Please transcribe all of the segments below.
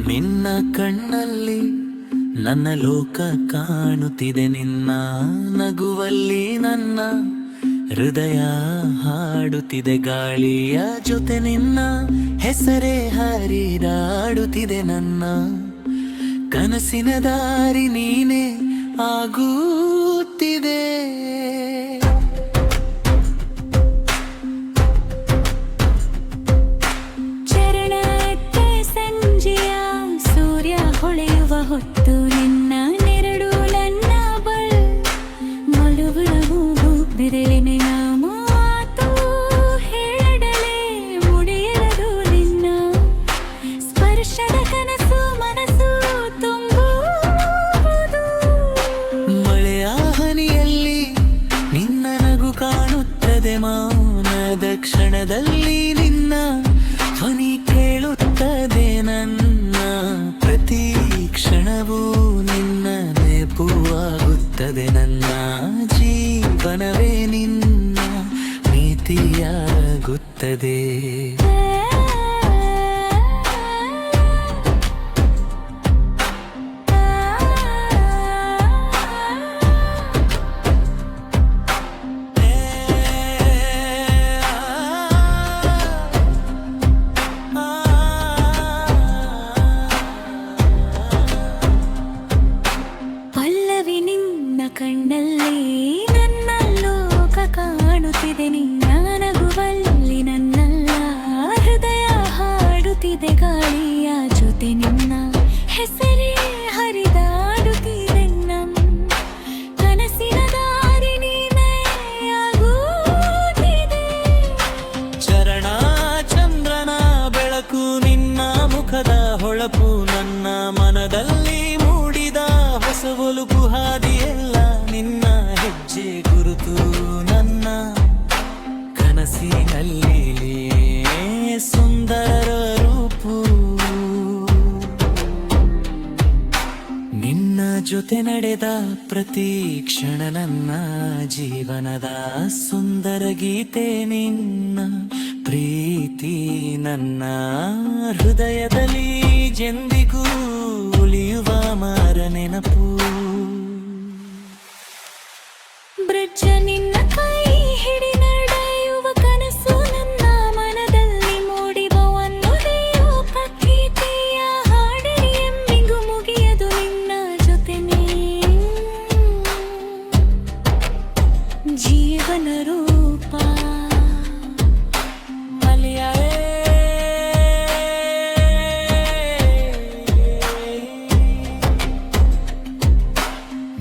ನಿನ್ನ ಕಣ್ಣಲ್ಲಿ ನನ್ನ ಲೋಕ ಕಾಣುತ್ತಿದೆ, ನಿನ್ನ ನಗುವಲ್ಲಿ ನನ್ನ ಹೃದಯ ಹಾಡುತ್ತಿದೆ. ಗಾಳಿಯ ಜೊತೆ ನಿನ್ನ ಹೆಸರೇ ಹರಿದಾಡುತ್ತಿದೆ. ನನ್ನ ಕನಸಿನ ದಾರಿ ನೀನೇ ಆಗುತ್ತಿದೆ. ಹೊತ್ತು ನಿನ್ನ ನೆರಳು ನನ್ನ ಮಲುವು ಬಿರಳಿನ ಮಾತು ಹೇಳಡಲೇ ಮುಡಿಯದು. ನಿನ್ನ ಸ್ಪರ್ಶದ ಕನಸು ಮನಸ್ಸು ತುಂಬುವುದು. ಮಳೆಯ ಹನಿಯಲ್ಲಿ ನಿನ್ನ ನಗು ಕಾಣುತ್ತದೆ, ಮೌನದ ಕ್ಷಣದಲ್ಲಿ ನಿನ್ನ ಧ್ವನಿ ಕೇಳುತ್ತದೆ. ನನ್ನ ಪ್ರತಿ ಕ್ಷಣವೂ ನಿನ್ನ ನೆನಪುವಾಗುತ್ತದೆ. ನನ್ನ ಜೀವನವೇ ನಿನ್ನ ನೀತಿಯಾಗುತ್ತದೆ. ಕಣ್ಣಲ್ಲಿ ನನ್ನ ಲೋಕ ಕಾಣುತ್ತಿದೆ, ನಿನ್ನ ನಗುವಲ್ಲಿ ನನ್ನಲ್ಲ ಹೃದಯ ಹಾಡುತ್ತಿದೆ. ಗಾಳಿಯ ಜೊತೆ ನಿನ್ನ ಹೆಸರೇ ಹರಿದಾಡುತ್ತಿದೆ. ನಮ್ಮ ಕನಸಿನ ದಾರಿ ನೀನೇ ಆಗುತ್ತಿದೆ. ಚರಣ ಚಂದ್ರನ ಬೆಳಕು ನಿನ್ನ ಮುಖದ ಹೊಳಪು, ನನ್ನ ಮನದಲ್ಲಿ ಮೂಡಿದ ಹೊಸ ಒಲುಪು. ಹಾದಿಯೆಲ್ಲ ನಿನ್ನ ಹೆಜ್ಜೆ ಗುರುತು, ನನ್ನ ಕನಸಿನಲ್ಲಿ ಸುಂದರ ರೂಪು. ನಿನ್ನ ಜೊತೆ ನಡೆದ ಪ್ರತಿ ಕ್ಷಣ ನನ್ನ ಜೀವನದ ಸುಂದರ ಗೀತೆ. ನಿನ್ನ ಪ್ರೀತಿ ನನ್ನ ಹೃದಯದಲ್ಲಿ ಎಂದಿಗೂ ಉಳಿಯುವ ಮಾರ ನೆನಪು. ಬ್ರಜ ನಿನ್ನ ಕೈ ಹಿಡಿ ನಡೆಯುವ ಕನಸು ನನ್ನ ಮನದಲ್ಲಿ ಮೂಡಿಬವನ್ನುದೆಯೋ ಪ್ರಕೃತಿಯ ಹಾಡರಿ ಎಂದಿಗೂ ಮುಗಿಯದು. ನಿನ್ನ ಜೊತೆನೇ ಜೀವನ ರೂಪ.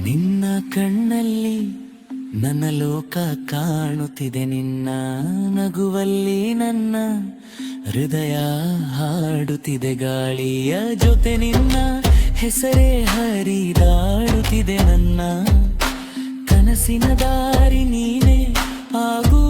ನಿನ್ನ ಕಣ್ಣಲ್ಲಿ ನನ್ನ ಲೋಕ ಕಾಣುತ್ತಿದೆ, ನಿನ್ನ ನಗುವಲ್ಲಿ ನನ್ನ ಹೃದಯ ಹಾಡುತ್ತಿದೆ. ಗಾಳಿಯ ಜೊತೆ ನಿನ್ನ ಹೆಸರೇ ಹರಿದಾಡುತ್ತಿದೆ. ನನ್ನ ಕನಸಿನ ದಾರಿ ನೀನೇ ಆಗು